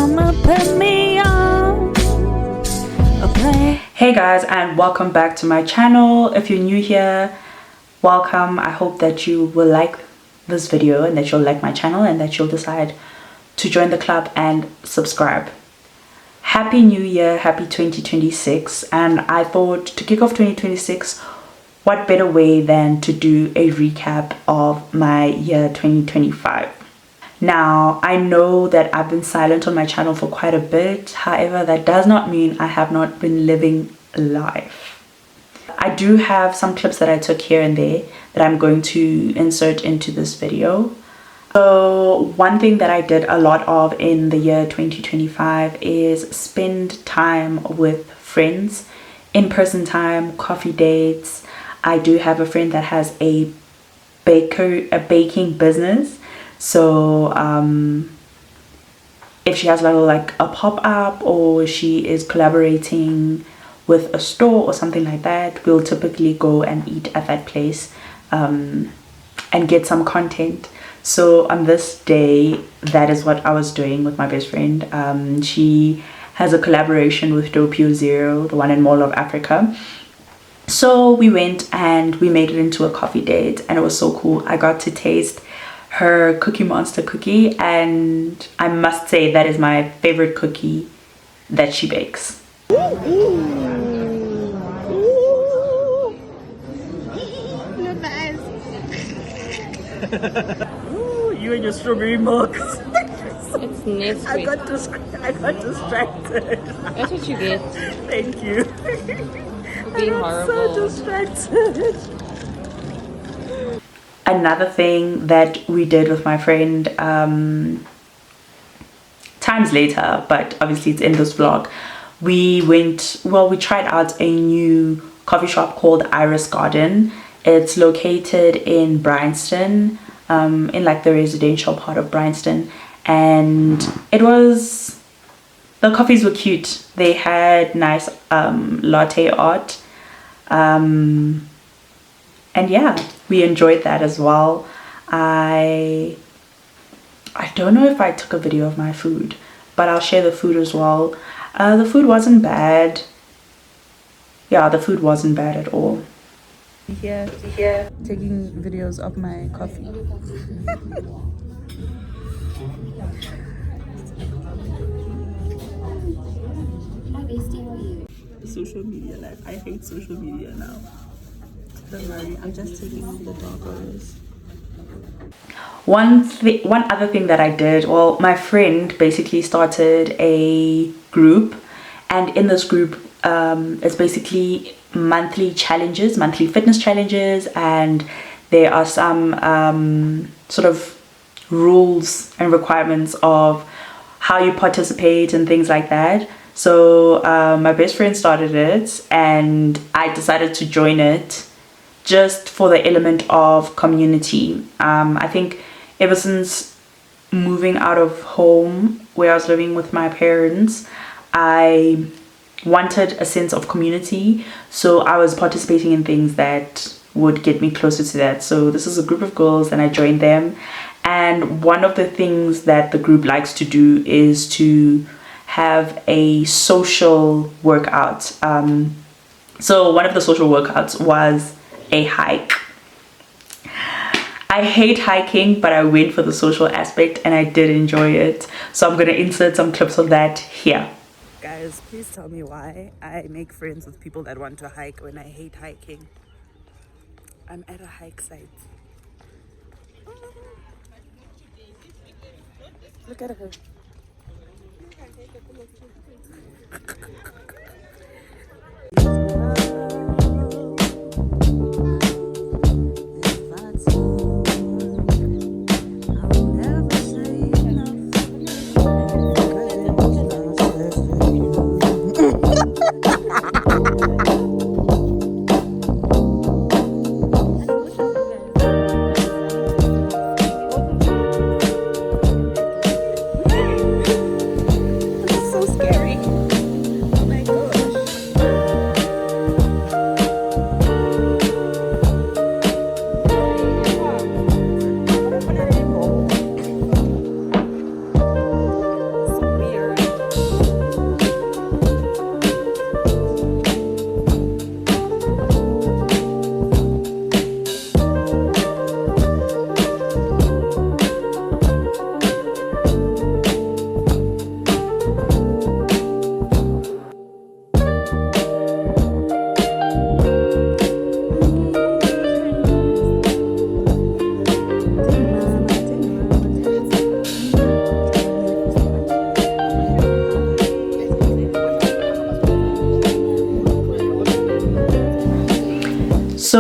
Mama put me on a plane. Hey guys, and welcome back to my channel. If you're new here, welcome. I hope that you will like this video and that you'll like my channel and that you'll decide to join the club and subscribe. Happy New Year, happy 2026. And I thought to kick off 2026, what better way than to do a recap of my year 2025. Now, I know that I've been silent on my channel for quite a bit. However, that does not mean I have not been living life. I do have some clips that I took here and there that I'm going to insert into this video. So one thing that I did a lot of in the year 2025 is spend time with friends, in-person time, coffee dates. I do have a friend that has a baking business. So if she has like a pop-up or she is collaborating with a store or something like that, we'll typically go and eat at that place and get some content. So on this day, that is what I was doing with my best friend. She has a collaboration with Dope Zero, the one in Mall of Africa. So we went and we made it into a coffee date, and it was so cool. I got to taste her Cookie Monster cookie, and I must say that is my favorite cookie that she bakes. Ooh, you and your strawberry milk. It's Nesquik. I got distracted. That's what you get. Thank you. Being horrible. So distracted. Another thing that we did with my friend, times later, but obviously it's in this vlog, we tried out a new coffee shop called Iris Garden. It's located in Bryanston, in like the residential part of Bryanston, and the coffees were cute. They had nice latte art, and yeah, we enjoyed that as well. I don't know if I took a video of my food, but I'll share the food as well. The food wasn't bad. Yeah, the food wasn't bad at all. Here taking videos of my coffee. Social media life. I hate social media now. Don't worry, I'm just taking the doggos. One other thing that I did, well, my friend basically started a group, and in this group it's basically monthly fitness challenges, and there are some sort of rules and requirements of how you participate and things like that. So my best friend started it, and I decided to join it just for the element of community. I think ever since moving out of home where I was living with my parents, I wanted a sense of community, so I was participating in things that would get me closer to that. So this is a group of girls and I joined them, and one of the things that the group likes to do is to have a social workout. So one of the social workouts was a hike. I hate hiking, but I went for the social aspect and I did enjoy it. So I'm gonna insert some clips of that here. Guys, please tell me why I make friends with people that want to hike when I hate hiking. I'm at a hike site. Look at her.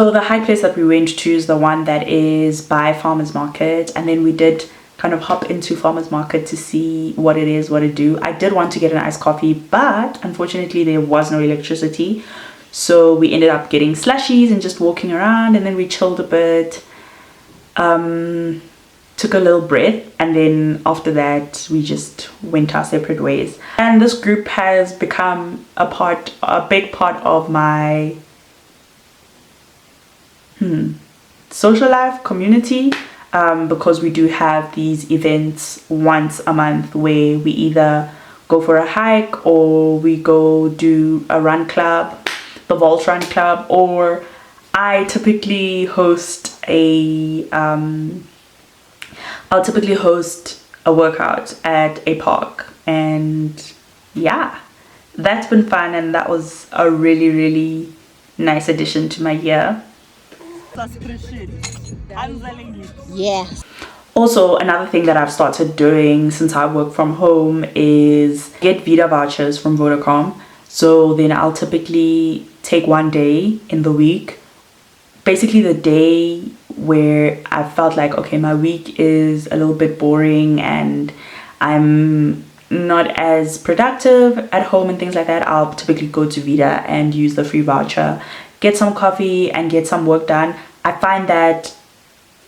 So the hike place that we went to is the one that is by Farmers Market, and then we did kind of hop into Farmers Market to see what it is, what it do. I did want to get an iced coffee, but unfortunately there was no electricity, so we ended up getting slushies and just walking around, and then we chilled a bit, took a little breath, and then after that we just went our separate ways. And this group has become a big part of my social life, community, because we do have these events once a month where we either go for a hike or we go do a run club, the Vault Run Club, or I typically host I'll typically host a workout at a park. And yeah, that's been fun, and that was a really nice addition to my year. Yes. Also, another thing that I've started doing since I work from home is get Vita vouchers from Vodacom. So then I'll typically take one day in the week, basically the day where I felt like, okay, my week is a little bit boring and I'm not as productive at home and things like that. I'll typically go to Vita and use the free voucher, get some coffee and get some work done. I find that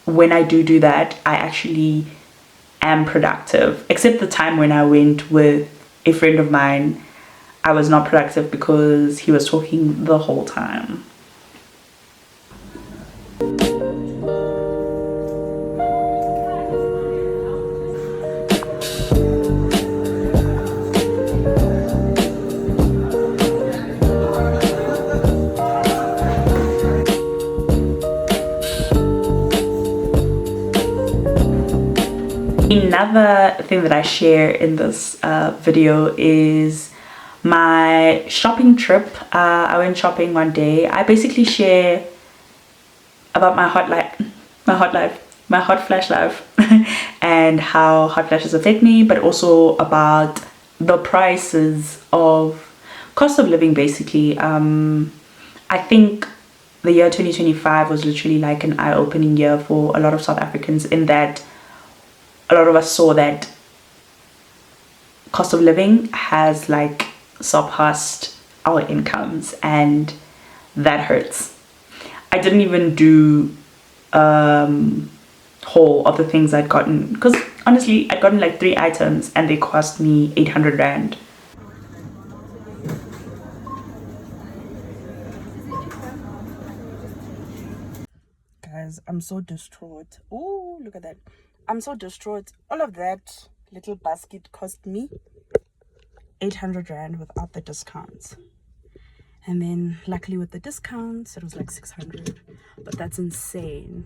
when I do that, I actually am productive, except the time when I went with a friend of mine. I was not productive because he was talking the whole time. Another thing that I share in this video is my shopping trip. I went shopping one day. I basically share about my hot flash life and how hot flashes affect me, but also about the prices of cost of living, basically. I think the year 2025 was literally like an eye-opening year for a lot of South Africans, in that a lot of us saw that cost of living has like surpassed our incomes, and that hurts. I didn't even do haul of the things I'd gotten, because honestly I'd gotten like 3 items and they cost me 800 rand. Guys, I'm so distraught. Oh, look at that. I'm so distraught. All of that little basket cost me 800 rand without the discounts, and then luckily with the discounts it was like 600, but that's insane.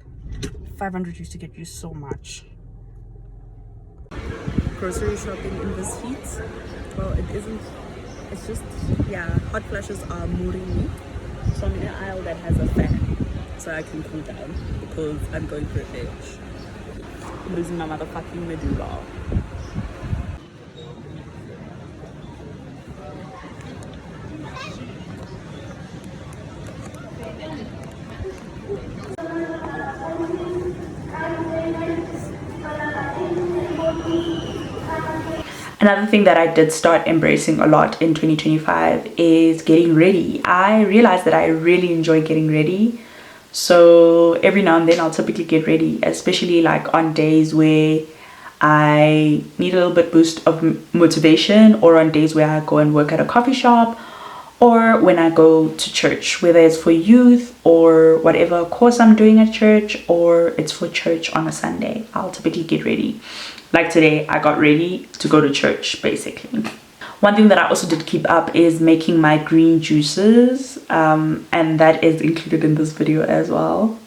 500 used to get you so much. Grocery shopping in this heat, well, it isn't, it's just, yeah, hot flashes are mooring me, so I'm in an aisle that has a fan so I can cool down because I'm going through a bitch. I'm losing my motherfucking medulla. Another thing that I did start embracing a lot in 2025 is getting ready. I realized that I really enjoy getting ready. So every now and then I'll typically get ready, especially like on days where I need a little bit boost of motivation, or on days where I go and work at a coffee shop, or when I go to church, whether it's for youth or whatever course I'm doing at church, or it's for church on a Sunday. I'll typically get ready. Like today, I got ready to go to church, basically. One thing that I also did keep up is making my green juices, and that is included in this video as well.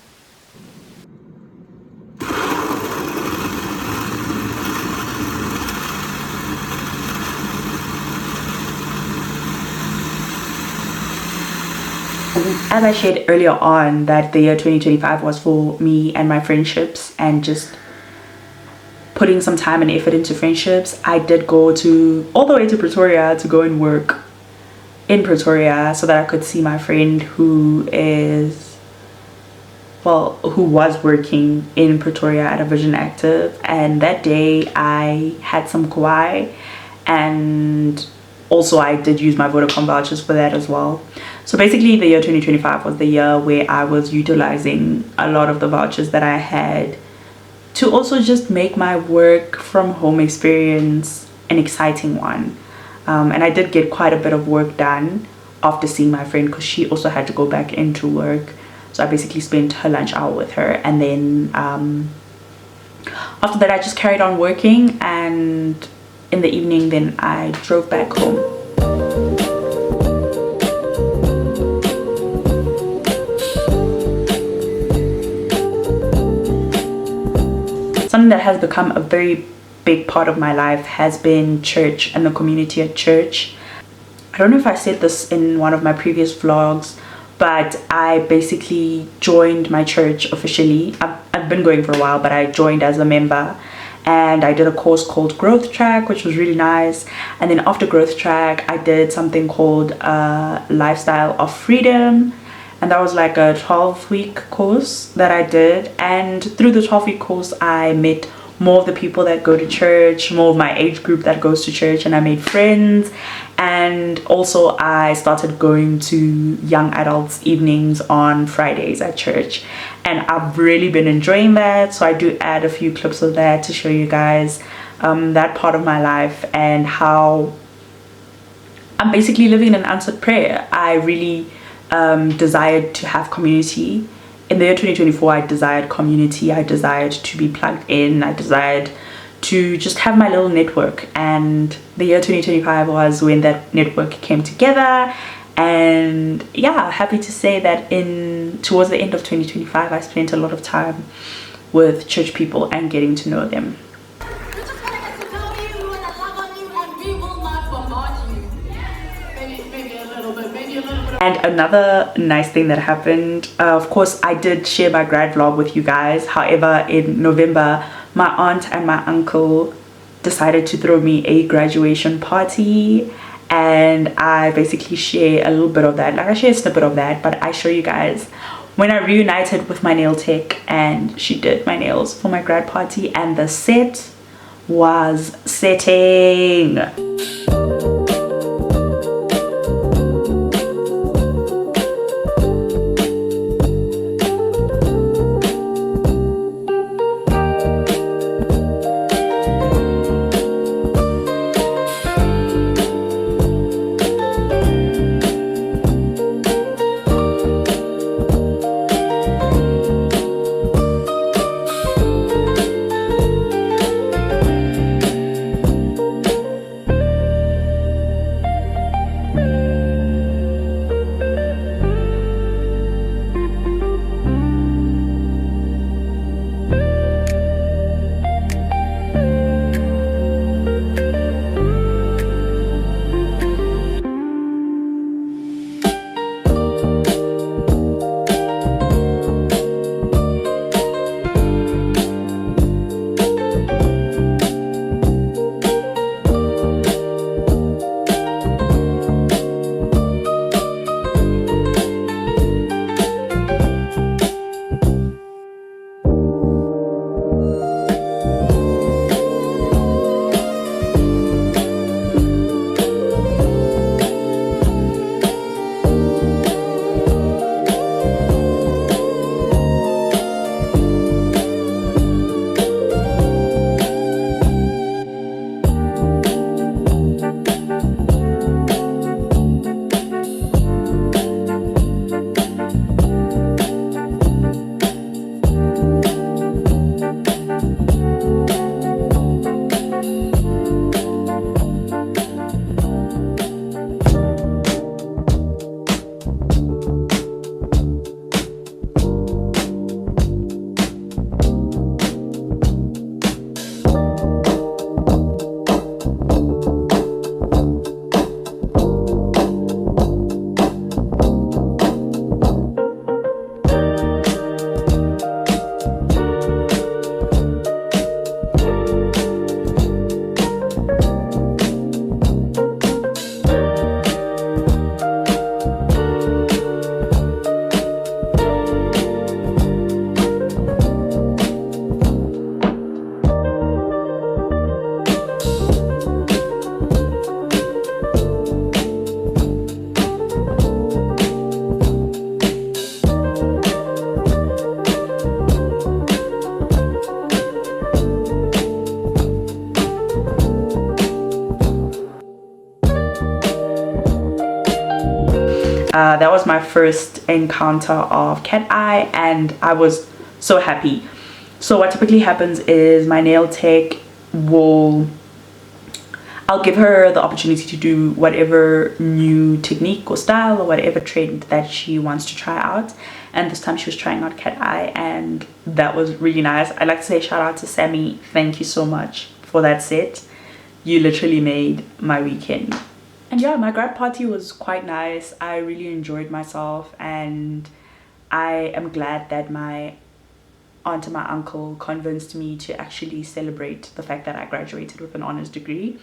As I shared earlier on, that the year 2025 was for me and my friendships, and just putting some time and effort into friendships. I did go all the way to Pretoria to go and work in Pretoria so that I could see my friend who is well, who was working in Pretoria at a Vision Active, and that day I had some Kauai, and also I did use my Vodacom vouchers for that as well. So basically the year 2025 was the year where I was utilizing a lot of the vouchers that I had to also just make my work from home experience an exciting one. And I did get quite a bit of work done after seeing my friend, because she also had to go back into work. So I basically spent her lunch hour with her, and then after that I just carried on working, and in the evening then I drove back home. Something that has become a very big part of my life has been church and the community at church. I don't know if I said this in one of my previous vlogs, but I basically joined my church officially. I've been going for a while, but I joined as a member, and I did a course called Growth Track, which was really nice. And then after Growth Track I did something called Lifestyle of Freedom, and that was like a 12-week course that I did. And through the 12-week course I met more of the people that go to church, more of my age group that goes to church, and I made friends. And also I started going to young adults evenings on Fridays at church, and I've really been enjoying that. So I do add a few clips of that to show you guys that part of my life, and how I'm basically living an answered prayer. I really desired to have community. In the year 2024 I desired community, I desired to be plugged in, I desired to just have my little network, and the year 2025 was when that network came together. And yeah, happy to say that towards the end of 2025 I spent a lot of time with church people and getting to know them. And another nice thing that happened, of course I did share my grad vlog with you guys. However, in November my aunt and my uncle decided to throw me a graduation party, and I basically share a little bit of that. Like, I share a snippet of that, but I show you guys when I reunited with my nail tech, and she did my nails for my grad party, and the set was setting. That was my first encounter of cat eye, and I was so happy. So what typically happens is my nail tech will, I'll give her the opportunity to do whatever new technique or style or whatever trend that she wants to try out. And this time she was trying out cat eye, and that was really nice. I'd like to say shout out to Sammy. Thank you so much for that set. You literally made my weekend. And yeah, my grad party was quite nice. I really enjoyed myself, and I am glad that my aunt and my uncle convinced me to actually celebrate the fact that I graduated with an honors degree.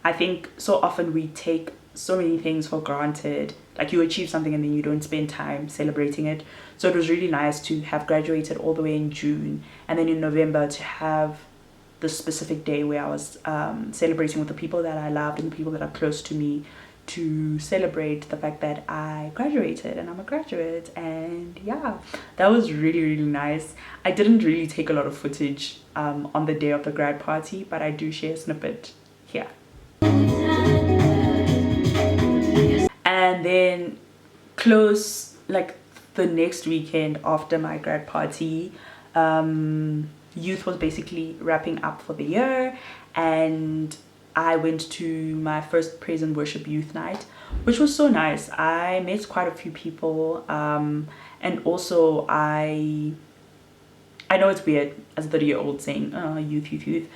I think so often we take so many things for granted, like you achieve something and then you don't spend time celebrating it. So it was really nice to have graduated all the way in June, and then in November to have the specific day where I was celebrating with the people that I loved and the people that are close to me, to celebrate the fact that I graduated and I'm a graduate. And yeah, that was really, really nice. I didn't really take a lot of footage on the day of the grad party, but I do share a snippet here. And then close, like the next weekend after my grad party, youth was basically wrapping up for the year, and I went to my first praise and worship youth night, which was so nice. I met quite a few people, and also I know it's weird as a 30-year-old saying youth,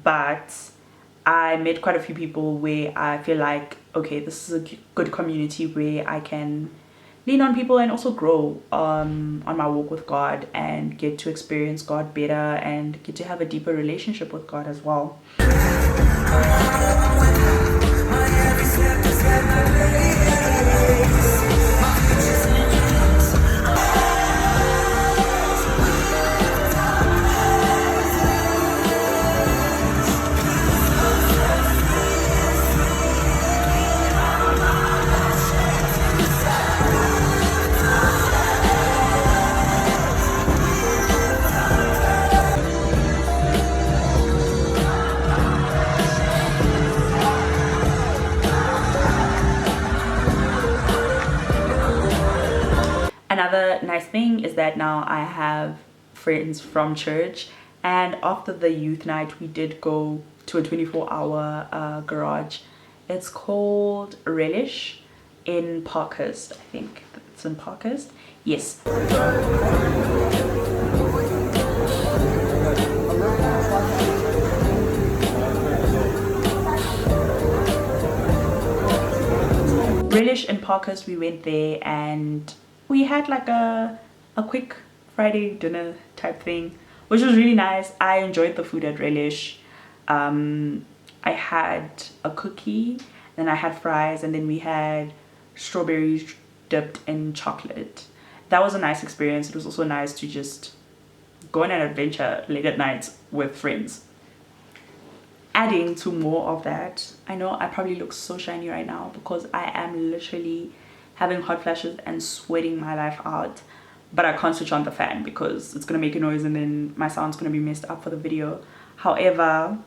but I met quite a few people where I feel like, okay, this is a good community where I can lean on people and also grow on my walk with God, and get to experience God better and get to have a deeper relationship with God as well. Another nice thing is that now I have friends from church, and after the youth night we did go to a 24-hour garage. It's called Relish in Parkhurst. I think it's in Parkhurst. Yes. Relish in Parkhurst, we went there and we had like a quick Friday dinner type thing, which was really nice. I enjoyed the food at Relish. I had a cookie, then I had fries, and then we had strawberries dipped in chocolate. That was a nice experience. It was also nice to just go on an adventure late at night with friends. Adding to more of that, I know I probably look so shiny right now because I am literally having hot flashes and sweating my life out, but I can't switch on the fan because it's gonna make a noise and then my sound's gonna be messed up for the video. However,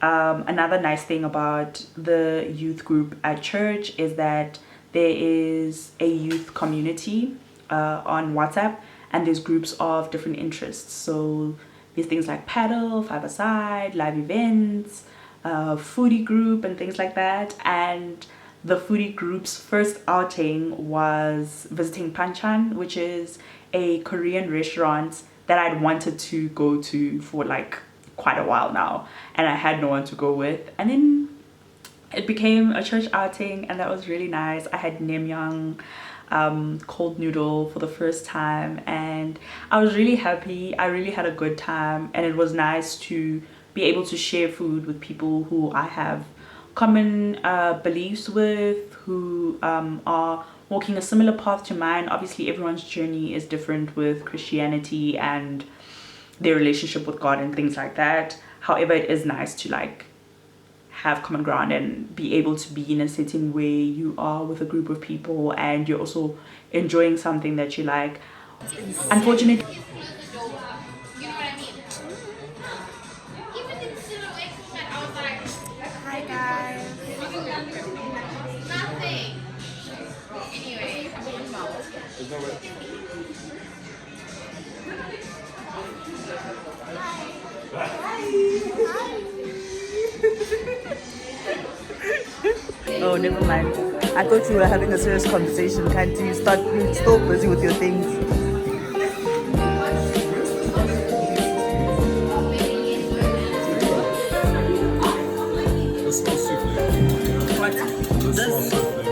another nice thing about the youth group at church is that there is a youth community on WhatsApp, and there's groups of different interests. So there's things like paddle, five-a-side, live events, foodie group and things like that. And the foodie group's first outing was visiting Panchan, which is a Korean restaurant that I'd wanted to go to for like quite a while now, and I had no one to go with. And then it became a church outing, and that was really nice. I had naengmyeon, cold noodle for the first time, and I was really happy. I really had a good time, and it was nice to be able to share food with people who I have common beliefs with, who are walking a similar path to mine. Obviously everyone's journey is different with Christianity and their relationship with God and things like that. However, it is nice to like have common ground and be able to be in a setting where you are with a group of people and you're also enjoying something that you like. Unfortunately, Hi guys. Oh, never mind. I thought you were having a serious conversation. Can't you start? You're still busy with your things. This smells souffle. What? This smells souffle.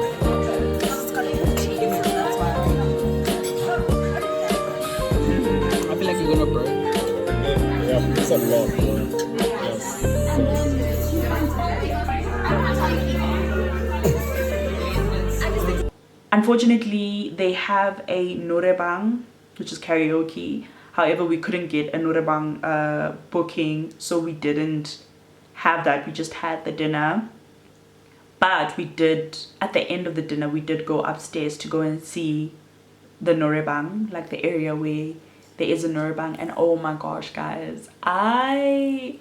I feel like you're gonna burn. Yeah, it's a lot, bro. Yes. Unfortunately, they have a norebang, which is karaoke. However, we couldn't get a norebang booking, so we didn't have that. We just had the dinner. But we did, at the end of the dinner, we did go upstairs to go and see the norebang, like the area where there is a norebang. And oh my gosh, guys, I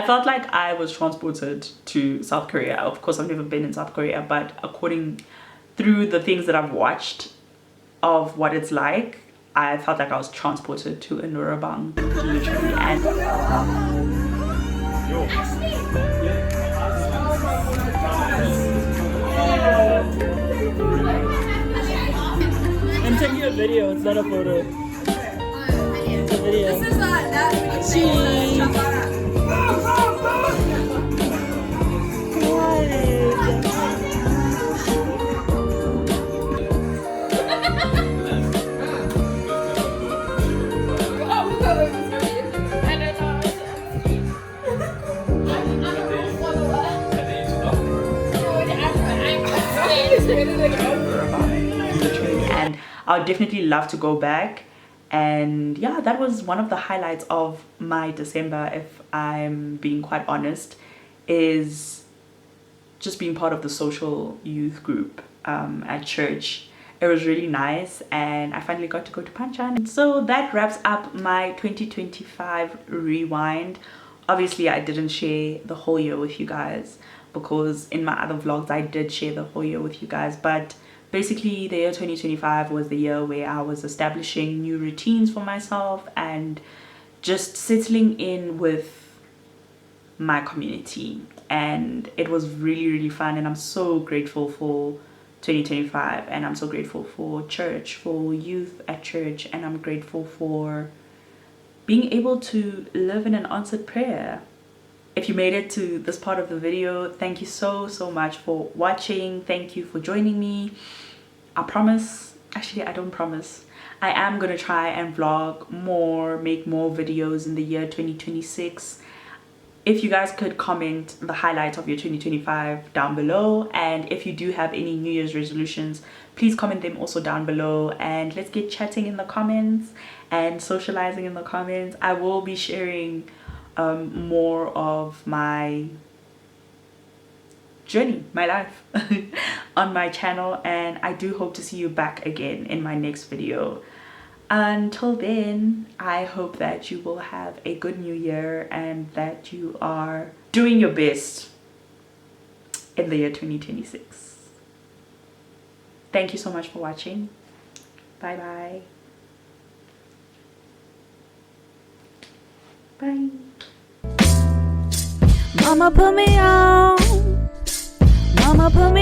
felt like I was transported to South Korea. Of course, I've never been in South Korea, but through the things that I've watched of what it's like, I felt like I was transported to a norebang, literally. And I'm taking a video, it's not a photo. It's a video. This is and I would definitely love to go back. And yeah, that was one of the highlights of my December, if I'm being quite honest, is just being part of the social youth group at church. It was really nice, and I finally got to go to Panchan. So that wraps up my 2025 rewind. Obviously, I didn't share the whole year with you guys, because in my other vlogs I did share the whole year with you guys. But basically, the year 2025 was the year where I was establishing new routines for myself and just settling in with my community. And it was really, really fun, and I'm so grateful for 2025, and I'm so grateful for church, for youth at church, and I'm grateful for being able to live in an answered prayer. If you made it to this part of the video, thank you so much for watching. Thank you for joining me. I promise, actually I don't promise, I am gonna try and vlog more, make more videos in the year 2026. If you guys could comment the highlights of your 2025 down below, and if you do have any New Year's resolutions, please comment them also down below, and let's get chatting in the comments and socializing in the comments. I will be sharing more of my journey, my life on my channel, and I do hope to see you back again in my next video. Until then, I hope that you will have a good new year and that you are doing your best in the year 2026. Thank you so much for watching. Bye bye. Bye. Mama put me on. Mama put me